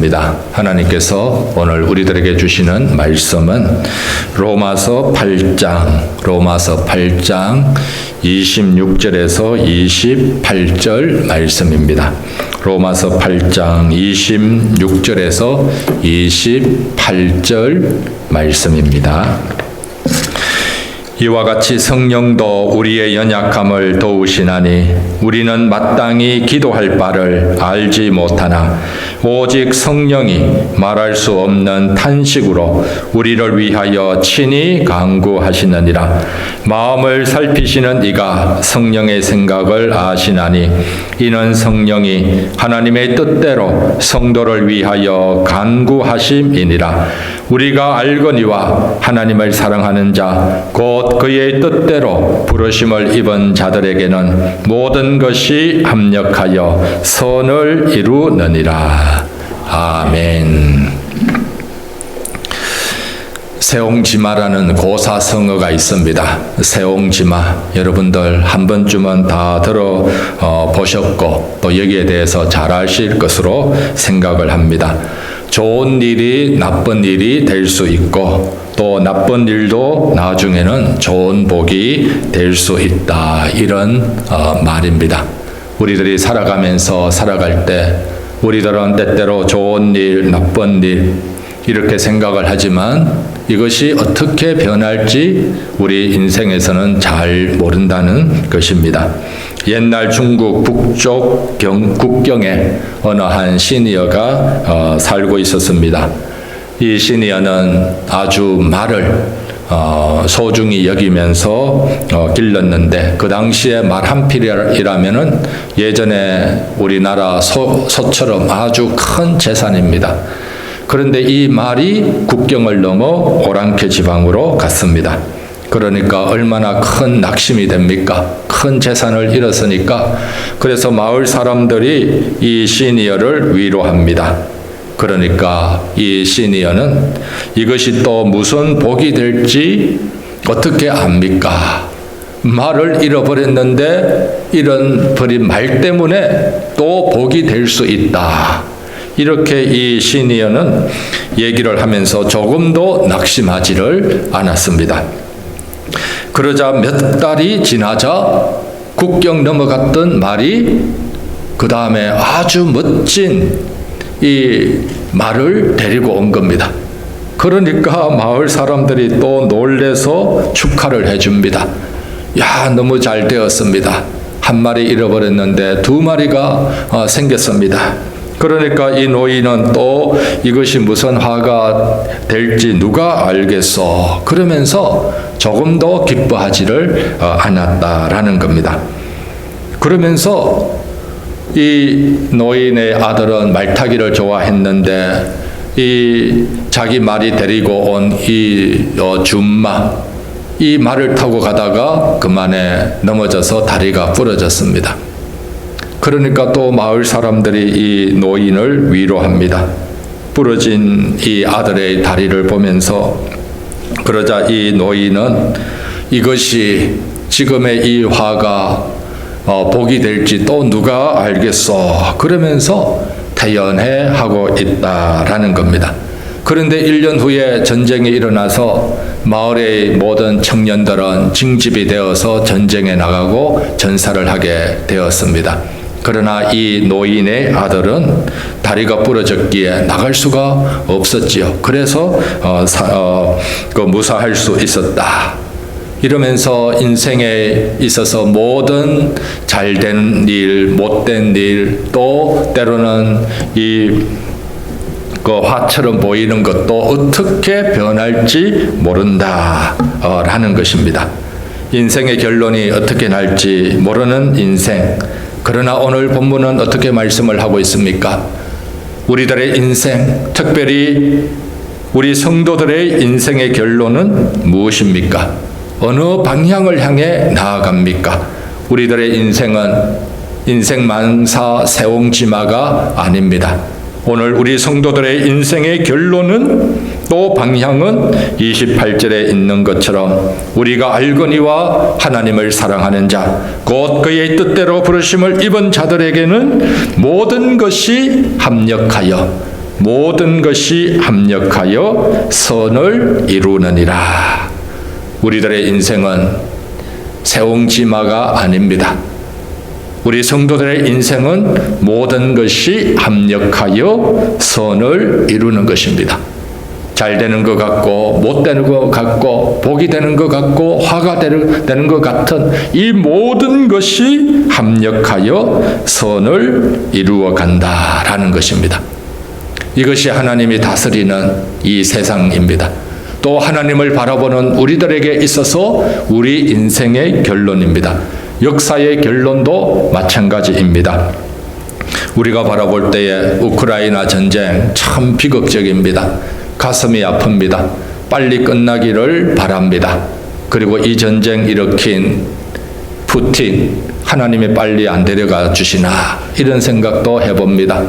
말씀입니다. 하나님께서 오늘 우리들에게 주시는 말씀은 로마서 8장 26절에서 28절 말씀입니다. 로마서 8장 26절에서 28절 말씀입니다. 이와 같이 성령도 우리의 연약함을 도우시나니 우리는 마땅히 기도할 바를 알지 못하나 오직 성령이 말할 수 없는 탄식으로 우리를 위하여 친히 간구하시느니라. 마음을 살피시는 이가 성령의 생각을 아시나니 이는 성령이 하나님의 뜻대로 성도를 위하여 간구하심이니라. 우리가 알거니와 하나님을 사랑하는 자 곧 그의 뜻대로 부르심을 입은 자들에게는 모든 것이 합력하여 선을 이루느니라. 아멘. 세옹지마라는 고사성어가 있습니다. 세옹지마, 여러분들 한 번쯤은 다 들어보셨고 또 여기에 대해서 잘 아실 것으로 생각을 합니다. 좋은 일이 나쁜 일이 될 수 있고 또 나쁜 일도 나중에는 좋은 복이 될 수 있다, 이런 말입니다. 우리들이 살아가면서 살아갈 때 우리들은 때때로 좋은 일, 나쁜 일 이렇게 생각을 하지만 이것이 어떻게 변할지 우리 인생에서는 잘 모른다는 것입니다. 옛날 중국 북쪽 국경에 어느 한 시니어가 살고 있었습니다. 이 시니어는 아주 말을 소중히 여기면서 길렀는데 그 당시에 말 한 필이라면은 예전에 우리나라 소처럼 아주 큰 재산입니다. 그런데 이 말이 국경을 넘어 오랑캐 지방으로 갔습니다. 그러니까 얼마나 큰 낙심이 됩니까? 큰 재산을 잃었으니까. 그래서 마을 사람들이 이 시니어를 위로합니다. 그러니까 이 시니어는 이것이 또 무슨 복이 될지 어떻게 압니까? 말을 잃어버렸는데 잃어버린 말 때문에 또 복이 될 수 있다. 이렇게 이 시니어는 얘기를 하면서 조금도 낙심하지를 않았습니다. 그러자 몇 달이 지나자 국경 넘어갔던 말이 그 다음에 아주 멋진 이 말을 데리고 온 겁니다. 그러니까 마을 사람들이 또 놀래서 축하를 해줍니다. 야, 너무 잘 되었습니다. 한 마리 잃어버렸는데 두 마리가 생겼습니다. 그러니까 이 노인은 또 이것이 무슨 화가 될지 누가 알겠어, 그러면서 조금 더 기뻐하지를 않았다라는 겁니다. 그러면서 이 노인의 아들은 말타기를 좋아했는데 이 자기 말이 데리고 온 이 준마, 이 말을 타고 가다가 그만에 넘어져서 다리가 부러졌습니다. 그러니까 또 마을 사람들이 이 노인을 위로합니다. 부러진 이 아들의 다리를 보면서. 그러자 이 노인은 이것이 지금의 이 화가 복이 될지 또 누가 알겠어, 그러면서 태연해 하고 있다라는 겁니다. 그런데 1년 후에 전쟁이 일어나서 마을의 모든 청년들은 징집이 되어서 전쟁에 나가고 전사를 하게 되었습니다. 그러나 이 노인의 아들은 다리가 부러졌기에 나갈 수가 없었지요. 그래서 무사할 수 있었다. 이러면서 인생에 있어서 모든 잘된 일, 못된 일, 또 때로는 그 화처럼 보이는 것도 어떻게 변할지 모른다라는 것입니다. 인생의 결론이 어떻게 날지 모르는 인생. 그러나 오늘 본문은 어떻게 말씀을 하고 있습니까? 우리들의 인생, 특별히 우리 성도들의 인생의 결론은 무엇입니까? 어느 방향을 향해 나아갑니까? 우리들의 인생은 인생만사 세옹지마가 아닙니다. 오늘 우리 성도들의 인생의 결론은 또 방향은 28절에 있는 것처럼 우리가 알거니와 하나님을 사랑하는 자 곧 그의 뜻대로 부르심을 입은 자들에게는 모든 것이 합력하여 모든 것이 합력하여 선을 이루느니라. 우리들의 인생은 세옹지마가 아닙니다. 우리 성도들의 인생은 모든 것이 합력하여 선을 이루는 것입니다. 잘 되는 것 같고 못 되는 것 같고 복이 되는 것 같고 화가 되는 것 같은 이 모든 것이 합력하여 선을 이루어 간다라는 것입니다. 이것이 하나님이 다스리는 이 세상입니다. 또 하나님을 바라보는 우리들에게 있어서 우리 인생의 결론입니다. 역사의 결론도 마찬가지입니다. 우리가 바라볼 때에 우크라이나 전쟁 참 비극적입니다. 가슴이 아픕니다. 빨리 끝나기를 바랍니다. 그리고 이 전쟁 일으킨 푸틴, 하나님이 빨리 안 데려가 주시나 이런 생각도 해봅니다.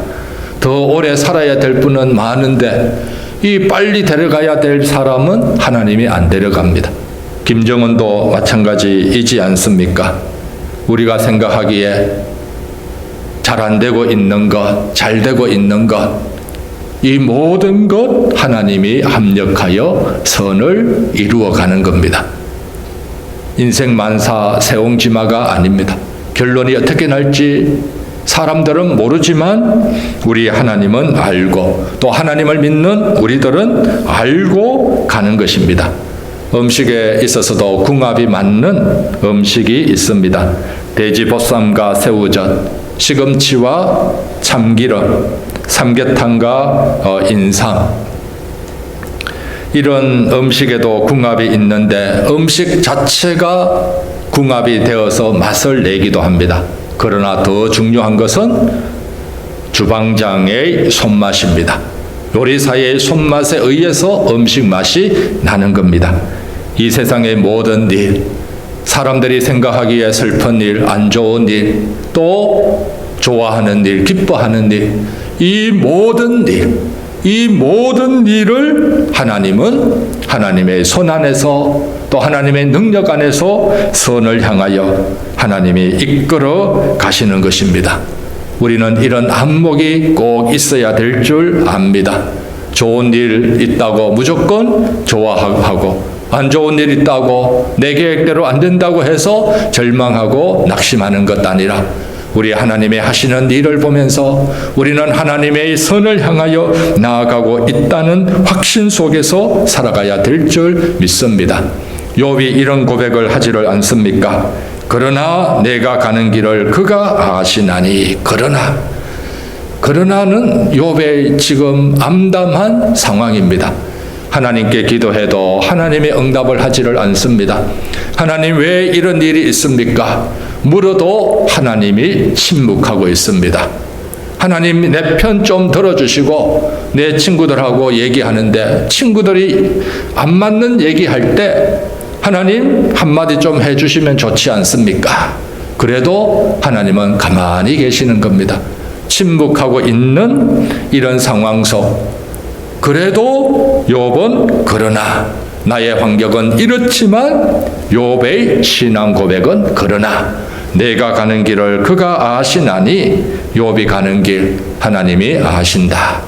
더 오래 살아야 될 분은 많은데 이 빨리 데려가야 될 사람은 하나님이 안 데려갑니다. 김정은도 마찬가지이지 않습니까? 우리가 생각하기에 잘 안 되고 있는 것, 잘 되고 있는 것, 이 모든 것 하나님이 합력하여 선을 이루어가는 겁니다. 인생 만사 세옹지마가 아닙니다. 결론이 어떻게 날지 사람들은 모르지만 우리 하나님은 알고 또 하나님을 믿는 우리들은 알고 가는 것입니다. 음식에 있어서도 궁합이 맞는 음식이 있습니다. 돼지 보쌈과 새우젓, 시금치와 참기름, 삼계탕과 인삼, 이런 음식에도 궁합이 있는데 음식 자체가 궁합이 되어서 맛을 내기도 합니다. 그러나 더 중요한 것은 주방장의 손맛입니다. 요리사의 손맛에 의해서 음식 맛이 나는 겁니다. 이 세상의 모든 일, 사람들이 생각하기에 슬픈 일, 안 좋은 일, 또 좋아하는 일, 기뻐하는 일, 이 모든 일을 하나님은 하나님의 손 안에서 또 하나님의 능력 안에서 선을 향하여 하나님이 이끌어 가시는 것입니다. 우리는 이런 안목이 꼭 있어야 될 줄 압니다. 좋은 일 있다고 무조건 좋아하고 안 좋은 일 있다고 내 계획대로 안 된다고 해서 절망하고 낙심하는 것 아니라 우리 하나님이 하시는 일을 보면서 우리는 하나님의 선을 향하여 나아가고 있다는 확신 속에서 살아가야 될 줄 믿습니다. 욥이 이런 고백을 하지를 않습니까? 그러나 내가 가는 길을 그가 아시나니. 그러나는 욥의 지금 암담한 상황입니다. 하나님께 기도해도 하나님의 응답을 하지를 않습니다. 하나님 왜 이런 일이 있습니까? 물어도 하나님이 침묵하고 있습니다. 하나님 내 편 좀 들어주시고 내 친구들하고 얘기하는데 친구들이 안 맞는 얘기할 때 하나님 한마디 좀 해주시면 좋지 않습니까? 그래도 하나님은 가만히 계시는 겁니다. 침묵하고 있는 이런 상황 속 그래도 욥은 그러나 나의 환경은 이렇지만 욥의 신앙 고백은 그러나 내가 가는 길을 그가 아시나니. 욥이 가는 길 하나님이 아신다.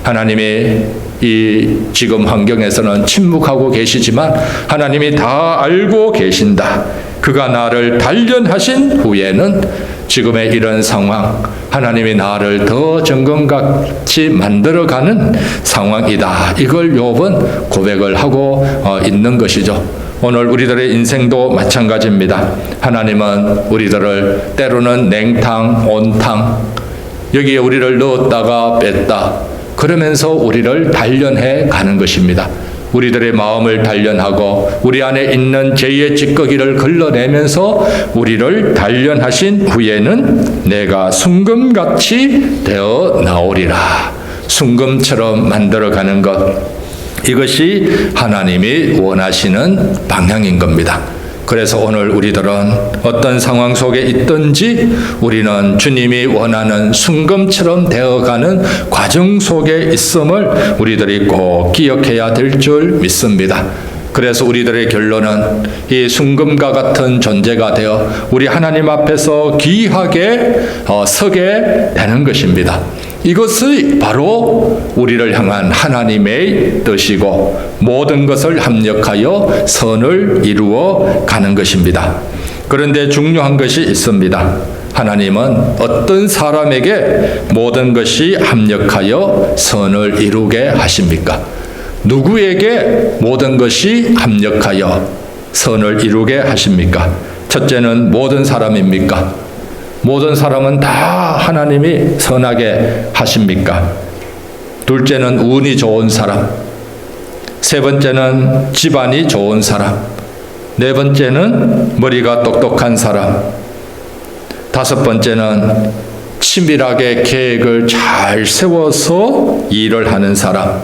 하나님이 이 지금 환경에서는 침묵하고 계시지만 하나님이 다 알고 계신다. 그가 나를 단련하신 후에는 지금의 이런 상황 하나님이 나를 더 정금같이 만들어가는 상황이다. 이걸 욥은 고백을 하고 있는 것이죠. 오늘 우리들의 인생도 마찬가지입니다. 하나님은 우리들을 때로는 냉탕, 온탕 여기에 우리를 넣었다가 뺐다 그러면서 우리를 단련해 가는 것입니다. 우리들의 마음을 단련하고 우리 안에 있는 죄의 찌꺼기를 걸러내면서 우리를 단련하신 후에는 내가 순금같이 되어 나오리라. 순금처럼 만들어가는 것, 이것이 하나님이 원하시는 방향인 겁니다. 그래서 오늘 우리들은 어떤 상황 속에 있든지 우리는 주님이 원하는 순금처럼 되어가는 과정 속에 있음을 우리들이 꼭 기억해야 될 줄 믿습니다. 그래서 우리들의 결론은 이 순금과 같은 존재가 되어 우리 하나님 앞에서 귀하게 서게 되는 것입니다. 이것이 바로 우리를 향한 하나님의 뜻이고 모든 것을 합력하여 선을 이루어 가는 것입니다. 그런데 중요한 것이 있습니다. 하나님은 어떤 사람에게 모든 것이 합력하여 선을 이루게 하십니까? 누구에게 모든 것이 합력하여 선을 이루게 하십니까? 첫째는 모든 사람입니까? 모든 사람은 다 하나님이 선하게 하십니까? 둘째는 운이 좋은 사람, 세 번째는 집안이 좋은 사람, 네 번째는 머리가 똑똑한 사람, 다섯 번째는 치밀하게 계획을 잘 세워서 일을 하는 사람.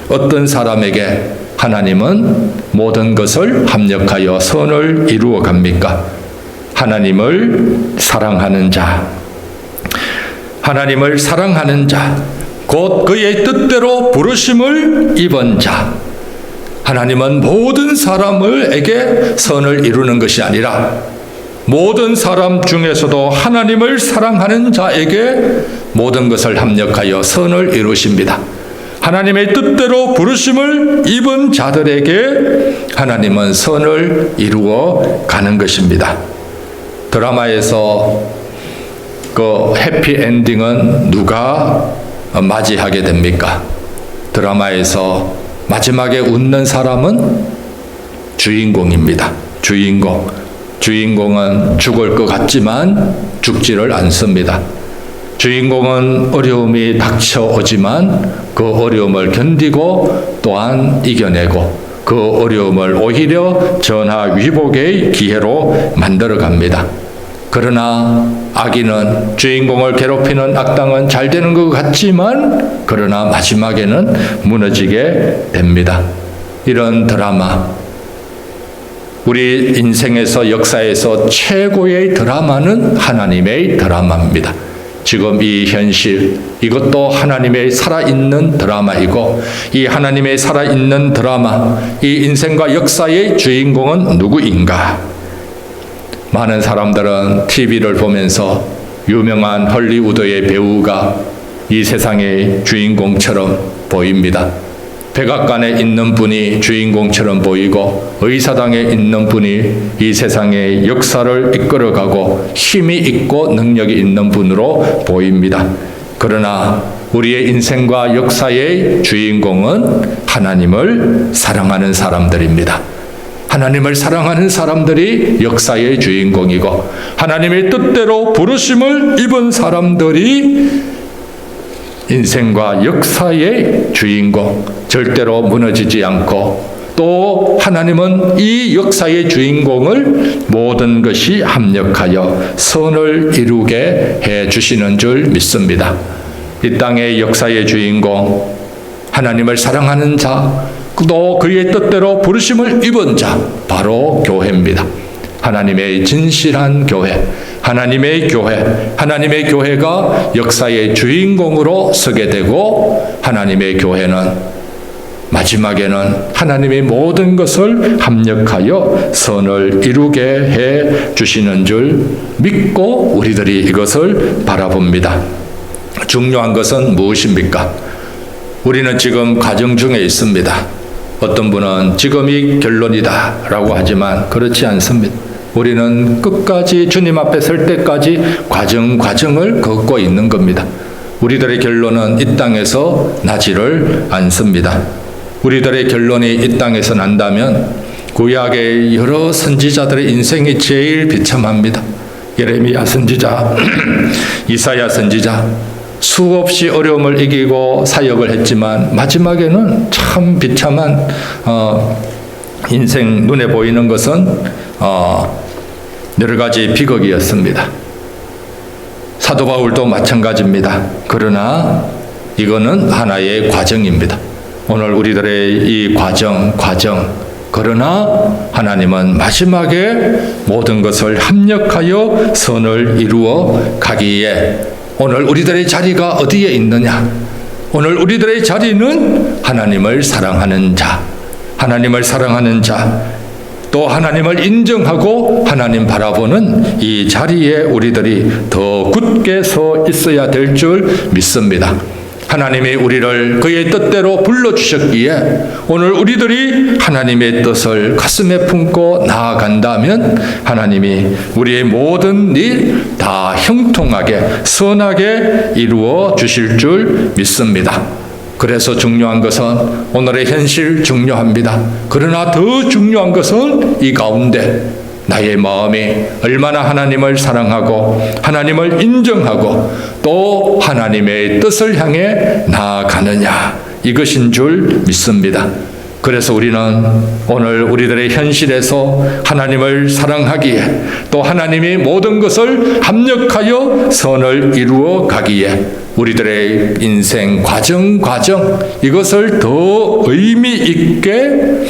어떤 사람에게 하나님은 모든 것을 합력하여 선을 이루어 갑니까? 하나님을 사랑하는 자, 하나님을 사랑하는 자, 곧 그의 뜻대로 부르심을 입은 자. 하나님은 모든 사람에게 선을 이루는 것이 아니라 모든 사람 중에서도 하나님을 사랑하는 자에게 모든 것을 합력하여 선을 이루십니다. 하나님의 뜻대로 부르심을 입은 자들에게 하나님은 선을 이루어 가는 것입니다. 드라마에서 그 해피엔딩은 누가 맞이하게 됩니까? 드라마에서 마지막에 웃는 사람은 주인공입니다. 주인공은 죽을 것 같지만 죽지를 않습니다. 주인공은 어려움이 닥쳐오지만 그 어려움을 견디고 또한 이겨내고 그 어려움을 오히려 전화위복의 기회로 만들어갑니다. 그러나 악인은 주인공을 괴롭히는 악당은 잘 되는 것 같지만 그러나 마지막에는 무너지게 됩니다. 이런 드라마, 우리 인생에서 역사에서 최고의 드라마는 하나님의 드라마입니다. 지금 이 현실, 이것도 하나님의 살아있는 드라마이고 이 하나님의 살아있는 드라마, 이 인생과 역사의 주인공은 누구인가? 많은 사람들은 TV를 보면서 유명한 헐리우드의 배우가 이 세상의 주인공처럼 보입니다. 백악관에 있는 분이 주인공처럼 보이고 의사당에 있는 분이 이 세상의 역사를 이끌어가고 힘이 있고 능력이 있는 분으로 보입니다. 그러나 우리의 인생과 역사의 주인공은 하나님을 사랑하는 사람들입니다. 하나님을 사랑하는 사람들이 역사의 주인공이고 하나님의 뜻대로 부르심을 입은 사람들이 인생과 역사의 주인공, 절대로 무너지지 않고 또 하나님은 이 역사의 주인공을 모든 것이 합력하여 선을 이루게 해 주시는 줄 믿습니다. 이 땅의 역사의 주인공, 하나님을 사랑하는 자, 또 그의 뜻대로 부르심을 입은 자, 바로 교회입니다. 하나님의 진실한 교회, 하나님의 교회가 역사의 주인공으로 서게 되고 하나님의 교회는 마지막에는 하나님의 모든 것을 합력하여 선을 이루게 해 주시는 줄 믿고 우리들이 이것을 바라봅니다. 중요한 것은 무엇입니까? 우리는 지금 과정 중에 있습니다. 어떤 분은 지금이 결론이다 라고 하지만 그렇지 않습니다. 우리는 끝까지 주님 앞에 설 때까지 과정을 걷고 있는 겁니다. 우리들의 결론은 이 땅에서 나지를 않습니다. 우리들의 결론이 이 땅에서 난다면 구약의 여러 선지자들의 인생이 제일 비참합니다. 예레미야 선지자, 이사야 선지자, 수없이 어려움을 이기고 사역을 했지만 마지막에는 참 비참한 인생, 눈에 보이는 것은 여러 가지 비극이었습니다. 사도 바울도 마찬가지입니다. 그러나 이거는 하나의 과정입니다. 오늘 우리들의 이 과정, 그러나 하나님은 마지막에 모든 것을 합력하여 선을 이루어 가기에 오늘 우리들의 자리가 어디에 있느냐? 오늘 우리들의 자리는 하나님을 사랑하는 자, 또 또 하나님을 인정하고 하나님 바라보는 이 자리에 우리들이 더 굳게 서 있어야 될 줄 믿습니다. 하나님이 우리를 그의 뜻대로 불러주셨기에 오늘 우리들이 하나님의 뜻을 가슴에 품고 나아간다면 하나님이 우리의 모든 일 다 형통하게 선하게 이루어 주실 줄 믿습니다. 그래서 중요한 것은 오늘의 현실 중요합니다. 그러나 더 중요한 것은 이 가운데 나의 마음이 얼마나 하나님을 사랑하고 하나님을 인정하고 또 하나님의 뜻을 향해 나아가느냐, 이것인 줄 믿습니다. 그래서 우리는 오늘 우리들의 현실에서 하나님을 사랑하기에 또 하나님이 모든 것을 합력하여 선을 이루어 가기에 우리들의 인생 과정 이것을 더 의미 있게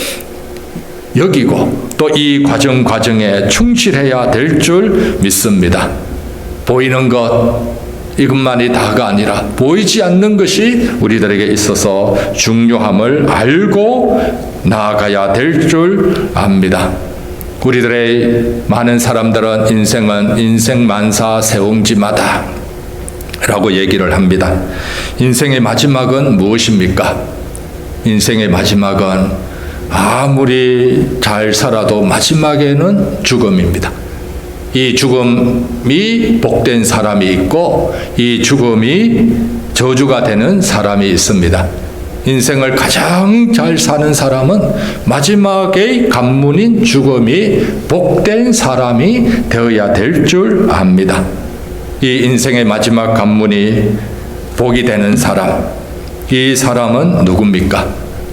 여기고 또 이 과정에 충실해야 될 줄 믿습니다. 보이는 것 이것만이 다가 아니라 보이지 않는 것이 우리들에게 있어서 중요함을 알고 나아가야 될 줄 압니다. 우리들의 많은 사람들은 인생은 인생만사 세옹지마다 라고 얘기를 합니다. 인생의 마지막은 무엇입니까? 인생의 마지막은 아무리 잘 살아도 마지막에는 죽음입니다. 이 죽음이 복된 사람이 있고 이 죽음이 저주가 되는 사람이 있습니다. 인생을 가장 잘 사는 사람은 마지막의 관문인 죽음이 복된 사람이 되어야 될 줄 압니다. 이 인생의 마지막 관문이 복이 되는 사람, 이 사람은 누굽니까?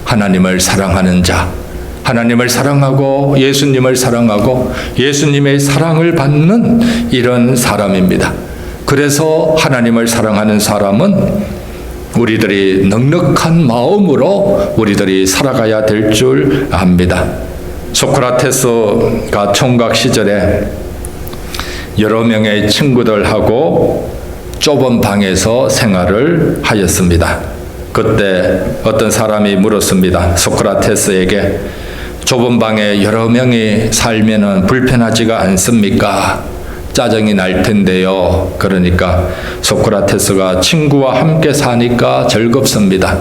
하나님을 사랑하는 자, 하나님을 사랑하고 예수님을 사랑하고 예수님의 사랑을 받는 이런 사람입니다. 그래서 하나님을 사랑하는 사람은 우리들이 넉넉한 마음으로 우리들이 살아가야 될 줄 압니다. 소크라테스가 총각 시절에 여러 명의 친구들하고 좁은 방에서 생활을 하였습니다. 그때 어떤 사람이 물었습니다. 소크라테스에게 좁은 방에 여러 명이 살면은 불편하지가 않습니까? 짜증이 날 텐데요. 그러니까 소크라테스가 친구와 함께 사니까 즐겁습니다.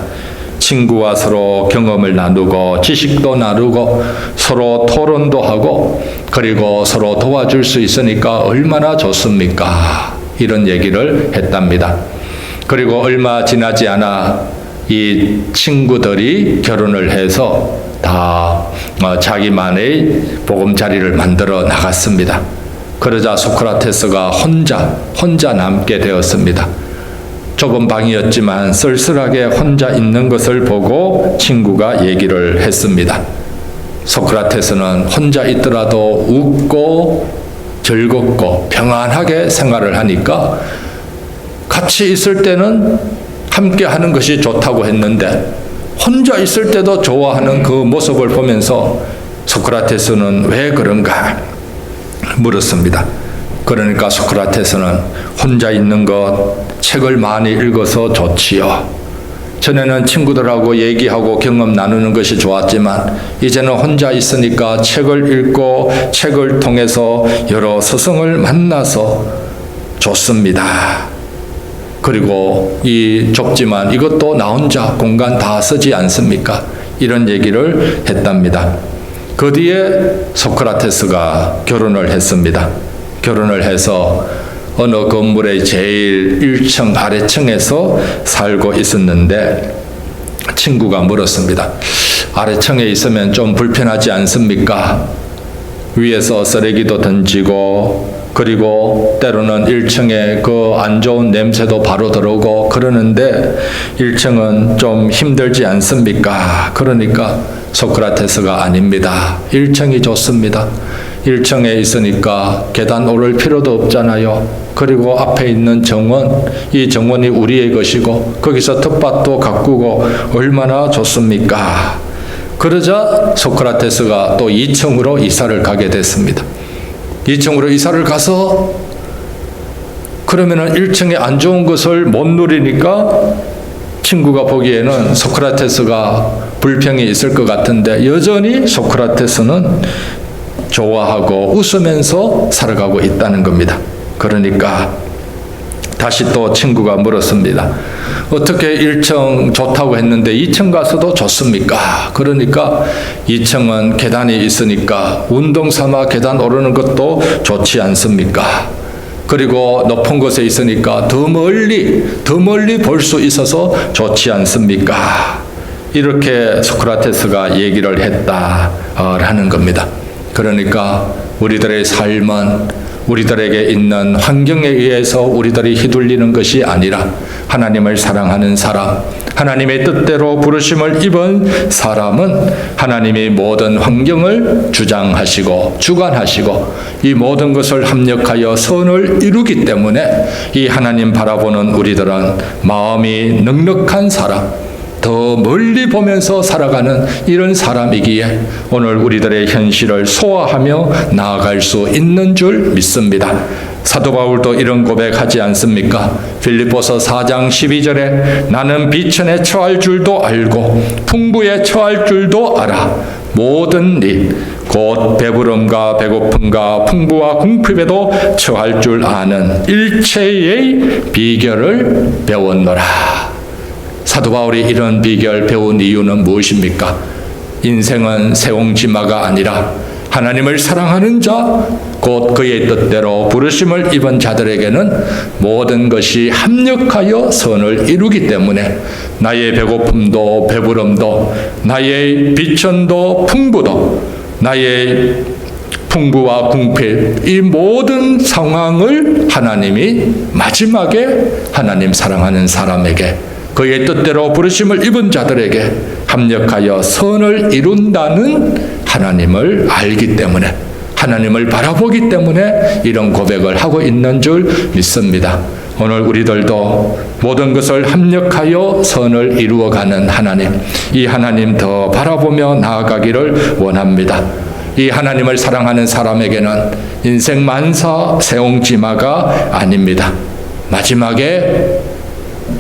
친구와 서로 경험을 나누고 지식도 나누고 서로 토론도 하고 그리고 서로 도와줄 수 있으니까 얼마나 좋습니까? 이런 얘기를 했답니다. 그리고 얼마 지나지 않아 이 친구들이 결혼을 해서 다 자기만의 보금자리를 만들어 나갔습니다. 그러자 소크라테스가 혼자 남게 되었습니다. 좁은 방이었지만 쓸쓸하게 혼자 있는 것을 보고 친구가 얘기를 했습니다. 소크라테스는 혼자 있더라도 웃고 즐겁고 평안하게 생활을 하니까 같이 있을 때는 함께 하는 것이 좋다고 했는데 혼자 있을 때도 좋아하는 그 모습을 보면서 소크라테스는 왜 그런가 물었습니다. 그러니까 소크라테스는 혼자 있는 것, 책을 많이 읽어서 좋지요. 전에는 친구들하고 얘기하고 경험 나누는 것이 좋았지만 이제는 혼자 있으니까 책을 읽고 책을 통해서 여러 스승을 만나서 좋습니다. 그리고 이 좁지만 이것도 나 혼자 공간 다 쓰지 않습니까? 이런 얘기를 했답니다. 그 뒤에 소크라테스가 결혼을 했습니다. 결혼을 해서 어느 건물의 제일 1층 아래층에서 살고 있었는데 친구가 물었습니다. 아래층에 있으면 좀 불편하지 않습니까? 위에서 쓰레기도 던지고 그리고 때로는 1층에 그 안 좋은 냄새도 바로 들어오고 그러는데 1층은 좀 힘들지 않습니까? 그러니까 소크라테스가 아닙니다. 1층이 좋습니다. 1층에 있으니까 계단 오를 필요도 없잖아요. 그리고 앞에 있는 정원, 이 정원이 우리의 것이고 거기서 텃밭도 가꾸고 얼마나 좋습니까? 그러자 소크라테스가 또 2층으로 이사를 가게 됐습니다. 2층으로 이사를 가서 그러면은 1층에 안 좋은 것을 못 누리니까 친구가 보기에는 소크라테스가 불평이 있을 것 같은데 여전히 소크라테스는 좋아하고 웃으면서 살아가고 있다는 겁니다. 그러니까 다시 또 친구가 물었습니다. 어떻게 1층 좋다고 했는데 2층 가서도 좋습니까? 그러니까 2층은 계단이 있으니까 운동 삼아 계단 오르는 것도 좋지 않습니까? 그리고 높은 곳에 있으니까 더 멀리 볼 수 있어서 좋지 않습니까? 이렇게 소크라테스가 얘기를 했다라는 겁니다. 그러니까 우리들의 삶은 우리들에게 있는 환경에 의해서 우리들이 휘둘리는 것이 아니라 하나님을 사랑하는 사람, 하나님의 뜻대로 부르심을 입은 사람은 하나님이 모든 환경을 주장하시고 주관하시고 이 모든 것을 합력하여 선을 이루기 때문에 이 하나님 바라보는 우리들은 마음이 넉넉한 사람, 더 멀리 보면서 살아가는 이런 사람이기에 오늘 우리들의 현실을 소화하며 나아갈 수 있는 줄 믿습니다. 사도 바울도 이런 고백하지 않습니까? 빌립보서 4장 12절에 나는 비천에 처할 줄도 알고 풍부에 처할 줄도 알아. 모든 일, 곧 배부름과 배고픔과 풍부와 궁핍에도 처할 줄 아는 일체의 비결을 배웠노라. 사도 바울이 이런 비결 배운 이유는 무엇입니까? 인생은 세옹지마가 아니라 하나님을 사랑하는 자, 곧 그의 뜻대로 부르심을 입은 자들에게는 모든 것이 합력하여 선을 이루기 때문에 나의 배고픔도 배부름도 나의 비천도 풍부도 나의 풍부와 궁핍 이 모든 상황을 하나님이 마지막에 하나님 사랑하는 사람에게 그의 뜻대로 부르심을 입은 자들에게 합력하여 선을 이룬다는 하나님을 알기 때문에 하나님을 바라보기 때문에 이런 고백을 하고 있는 줄 믿습니다. 오늘 우리들도 모든 것을 합력하여 선을 이루어가는 하나님, 이 하나님 더 바라보며 나아가기를 원합니다. 이 하나님을 사랑하는 사람에게는 인생 만사 세옹지마가 아닙니다. 마지막에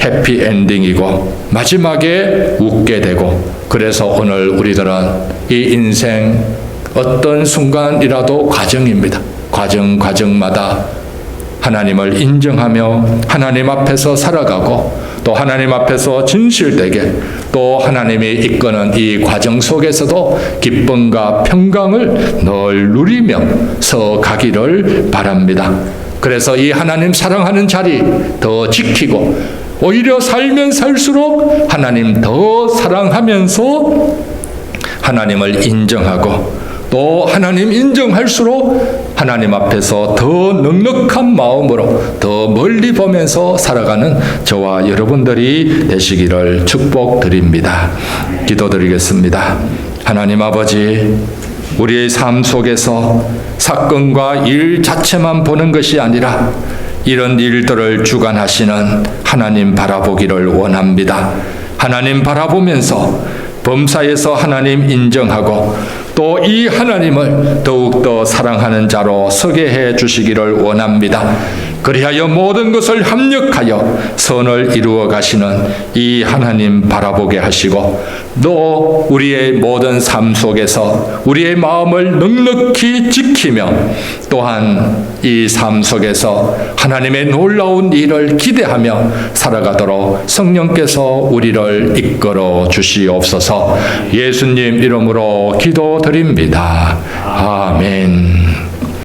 해피엔딩이고 마지막에 웃게 되고 그래서 오늘 우리들은 이 인생 어떤 순간이라도 과정입니다. 과정마다 하나님을 인정하며 하나님 앞에서 살아가고 또 하나님 앞에서 진실되게 또 하나님이 이끄는 이 과정 속에서도 기쁨과 평강을 늘 누리며 서가기를 바랍니다. 그래서 이 하나님 사랑하는 자리 더 지키고 오히려 살면 살수록 하나님 더 사랑하면서 하나님을 인정하고 또 하나님 인정할수록 하나님 앞에서 더 넉넉한 마음으로 더 멀리 보면서 살아가는 저와 여러분들이 되시기를 축복드립니다. 기도드리겠습니다. 하나님 아버지, 우리의 삶 속에서 사건과 일 자체만 보는 것이 아니라 이런 일들을 주관하시는 하나님 바라보기를 원합니다. 하나님 바라보면서 범사에서 하나님 인정하고 또 이 하나님을 더욱더 사랑하는 자로 서게 해 주시기를 원합니다. 그리하여 모든 것을 합력하여 선을 이루어 가시는 이 하나님 바라보게 하시고 또 우리의 모든 삶 속에서 우리의 마음을 넉넉히 지키며 또한 이 삶 속에서 하나님의 놀라운 일을 기대하며 살아가도록 성령께서 우리를 이끌어 주시옵소서. 예수님 이름으로 기도드립니다. 아멘.